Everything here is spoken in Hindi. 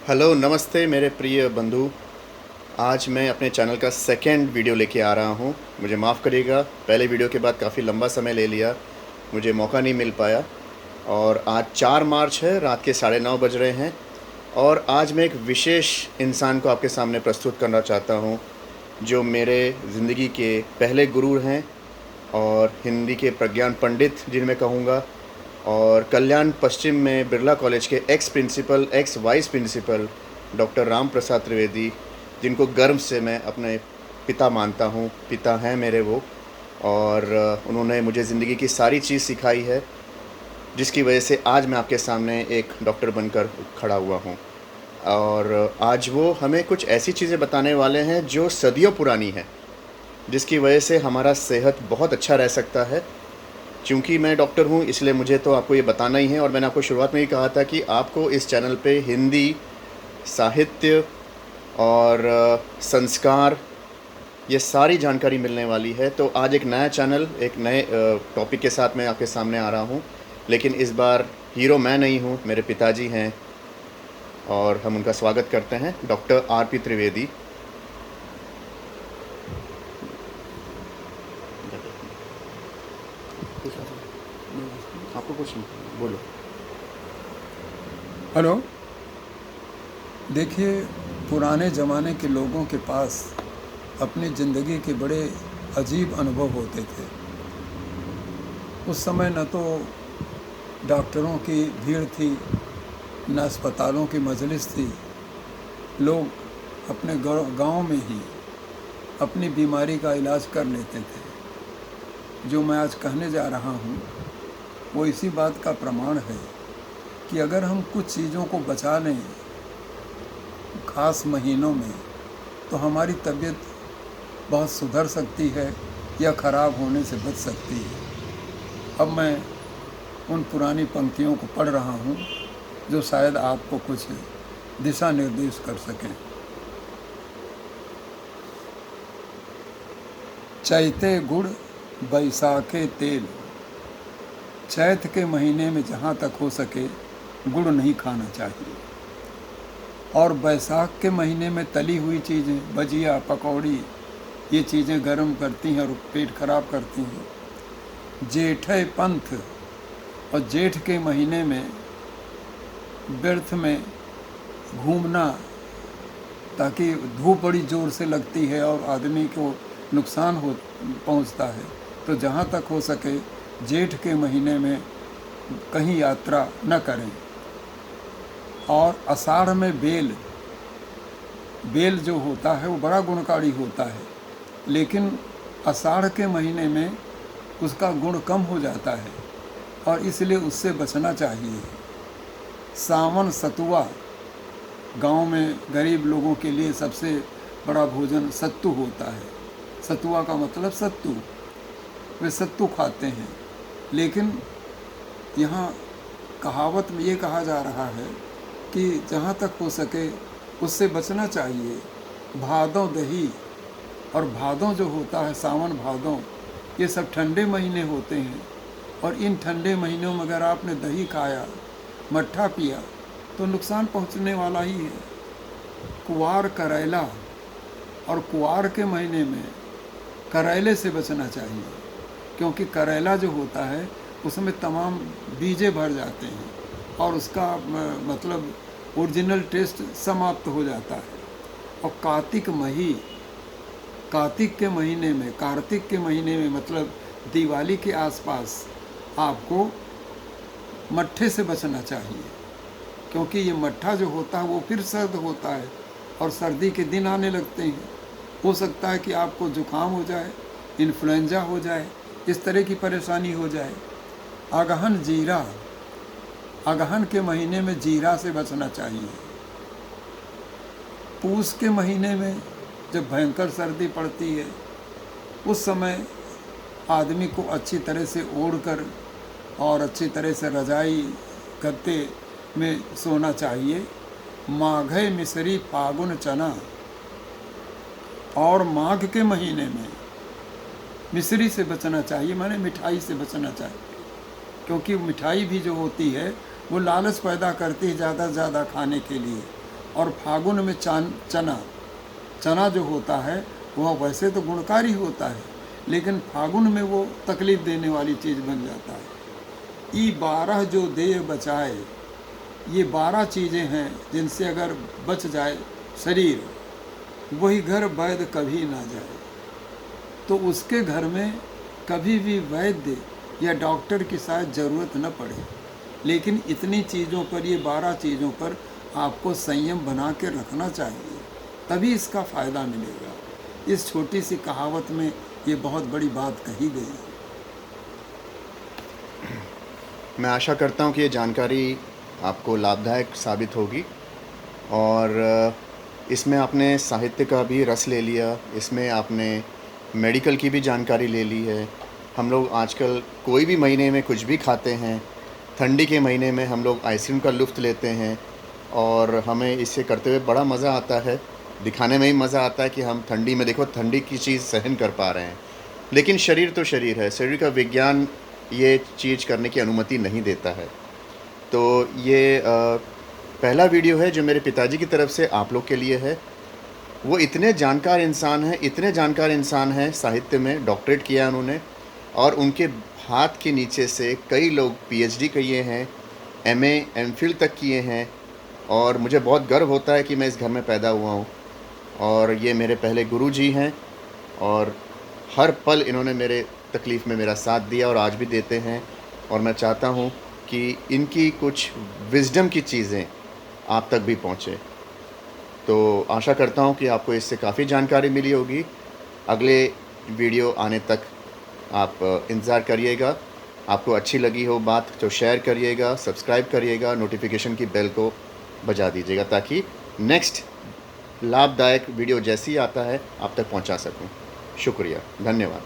हेलो, नमस्ते मेरे प्रिय बंधु। आज मैं अपने चैनल का सेकंड वीडियो लेके आ रहा हूँ। मुझे माफ़ करिएगा, पहले वीडियो के बाद काफ़ी लंबा समय ले लिया, मुझे मौका नहीं मिल पाया। और आज 4 मार्च है, रात के 9:30 बज रहे हैं और आज मैं एक विशेष इंसान को आपके सामने प्रस्तुत करना चाहता हूँ, जो मेरे ज़िंदगी के पहले गुरु हैं और हिंदी के प्रज्ञान पंडित जिन्हें मैं कहूँगा, और कल्याण पश्चिम में बिरला कॉलेज के ex principal, ex vice principal doctor Ram Prasad Trivedi, जिनको गर्व से मैं अपने पिता मानता हूँ, पिता हैं मेरे वो। और उन्होंने मुझे ज़िंदगी की सारी चीज़ सिखाई है, जिसकी वजह से आज मैं आपके सामने एक डॉक्टर बनकर खड़ा हुआ हूँ। और आज वो हमें कुछ ऐसी चीज़ें बताने वाले हैं जो सदियों पुरानी हैं, जिसकी वजह से हमारा सेहत बहुत अच्छा रह सकता है। चूँकि मैं डॉक्टर हूँ, इसलिए मुझे तो आपको ये बताना ही है। और मैंने आपको शुरुआत में ही कहा था कि आपको इस चैनल पे हिंदी, साहित्य और संस्कार, ये सारी जानकारी मिलने वाली है। तो आज एक नया चैनल, एक नए टॉपिक के साथ मैं आपके सामने आ रहा हूँ। लेकिन इस बार हीरो मैं नहीं हूँ, मेरे पिताजी हैं, और हम उनका स्वागत करते हैं, डॉक्टर आर.पी. त्रिवेदी। आपको कुछ नहीं, बोलो। हेलो। देखिए, पुराने ज़माने के लोगों के पास अपनी ज़िंदगी के बड़े अजीब अनुभव होते थे। उस समय न तो डॉक्टरों की भीड़ थी, न अस्पतालों की मजलिस थी। लोग अपने गांव में ही अपनी बीमारी का इलाज कर लेते थे। जो मैं आज कहने जा रहा हूँ वो इसी बात का प्रमाण है कि अगर हम कुछ चीज़ों को बचा लें ख़ास महीनों में, तो हमारी तबीयत बहुत सुधर सकती है या ख़राब होने से बच सकती है। अब मैं उन पुरानी पंक्तियों को पढ़ रहा हूँ जो शायद आपको कुछ दिशा निर्देश कर सकें। चैते गुड़ बैसाखे तेल, चैत के महीने में जहाँ तक हो सके गुड़ नहीं खाना चाहिए। और बैसाख के महीने में तली हुई चीज़ें, भजिया, पकौड़ी, ये चीज़ें गर्म करती हैं और पेट खराब करती हैं। जेठे पंथ, और जेठ के महीने में व्यर्थ में घूमना, ताकि धूप बड़ी ज़ोर से लगती है और आदमी को नुकसान पहुंचता है, तो जहाँ तक हो सके जेठ के महीने में कहीं यात्रा न करें। और आषाढ़ में बेल जो होता है वो बड़ा गुणकारी होता है, लेकिन आषाढ़ के महीने में उसका गुण कम हो जाता है और इसलिए उससे बचना चाहिए। सावन सतुआ, गांव में गरीब लोगों के लिए सबसे बड़ा भोजन सत्तू होता है। सतुआ का मतलब सत्तू, वे सत्तू खाते हैं। लेकिन यहाँ कहावत में ये कहा जा रहा है कि जहाँ तक हो सके उससे बचना चाहिए। भादों दही, और भादों जो होता है, सावन भादों, ये सब ठंडे महीने होते हैं। और इन ठंडे महीनों में अगर आपने दही खाया, मट्ठा पिया, तो नुकसान पहुँचने वाला ही है। कुवार करेला, और कुवार के महीने में करेले से बचना चाहिए, क्योंकि करेला जो होता है उसमें तमाम बीजे भर जाते हैं और उसका मतलब ओरिजिनल टेस्ट समाप्त हो जाता है। और कार्तिक के महीने में मतलब दिवाली के आसपास आपको मट्ठे से बचना चाहिए, क्योंकि ये मट्ठा जो होता है वो फिर सर्द होता है और सर्दी के दिन आने लगते हैं। हो सकता है कि आपको जुकाम हो जाए, इन्फ्लुएंजा हो जाए, इस तरह की परेशानी हो जाए। अगहन जीरा, अगहन के महीने में जीरा से बचना चाहिए। पूस के महीने में जब भयंकर सर्दी पड़ती है, उस समय आदमी को अच्छी तरह से ओढ़कर और अच्छी तरह से रजाई गद्दे में सोना चाहिए। माघे मिसरी फागुन चना, और माघ के महीने में मिश्री से बचना चाहिए, माने मिठाई से बचना चाहिए, क्योंकि मिठाई भी जो होती है वो लालच पैदा करती है ज़्यादा से ज़्यादा खाने के लिए। और फागुन में चना जो होता है वह वैसे तो गुणकारी होता है, लेकिन फागुन में वो तकलीफ देने वाली चीज़ बन जाता है। ये 12 जो देह बचाए, ये 12 चीज़ें हैं जिनसे अगर बच जाए शरीर, वही घर वैद्य कभी ना जाए। तो उसके घर में कभी भी वैद्य या डॉक्टर की शायद ज़रूरत न पड़े, लेकिन इतनी चीज़ों पर, ये 12 चीज़ों पर आपको संयम बना के रखना चाहिए, तभी इसका फ़ायदा मिलेगा। इस छोटी सी कहावत में ये बहुत बड़ी बात कही गई है। मैं आशा करता हूँ कि ये जानकारी आपको लाभदायक साबित होगी और इसमें आपने साहित्य का भी रस ले लिया, इसमें आपने मेडिकल की भी जानकारी ले ली है। हम लोग आजकल कोई भी महीने में कुछ भी खाते हैं, ठंडी के महीने में हम लोग आइसक्रीम का लुत्फ़ लेते हैं और हमें इसे करते हुए बड़ा मज़ा आता है। दिखाने में ही मज़ा आता है कि हम ठंडी में, देखो ठंडी की चीज़ सहन कर पा रहे हैं, लेकिन शरीर तो शरीर है, शरीर का विज्ञान ये चीज़ करने की अनुमति नहीं देता है। तो ये पहला वीडियो है जो मेरे पिताजी की तरफ से आप लोग के लिए है। वो इतने जानकार इंसान हैं, इतने जानकार इंसान हैं, साहित्य में डॉक्टरेट किया उन्होंने और उनके हाथ के नीचे से कई लोग पीएचडी किए हैं, एमए एमफिल तक किए हैं और मुझे बहुत गर्व होता है कि मैं इस घर में पैदा हुआ हूँ। और ये मेरे पहले गुरुजी हैं और हर पल इन्होंने मेरे तकलीफ़ में मेरा साथ दिया और आज भी देते हैं। और मैं चाहता हूँ कि इनकी कुछ विज़डम की चीज़ें आप तक भी पहुँचे। तो आशा करता हूँ कि आपको इससे काफ़ी जानकारी मिली होगी। अगले वीडियो आने तक आप इंतज़ार करिएगा। आपको अच्छी लगी हो बात तो शेयर करिएगा, सब्सक्राइब करिएगा, नोटिफिकेशन की बेल को बजा दीजिएगा ताकि नेक्स्ट लाभदायक वीडियो जैसे ही आता है आप तक पहुंचा सकूं। शुक्रिया, धन्यवाद।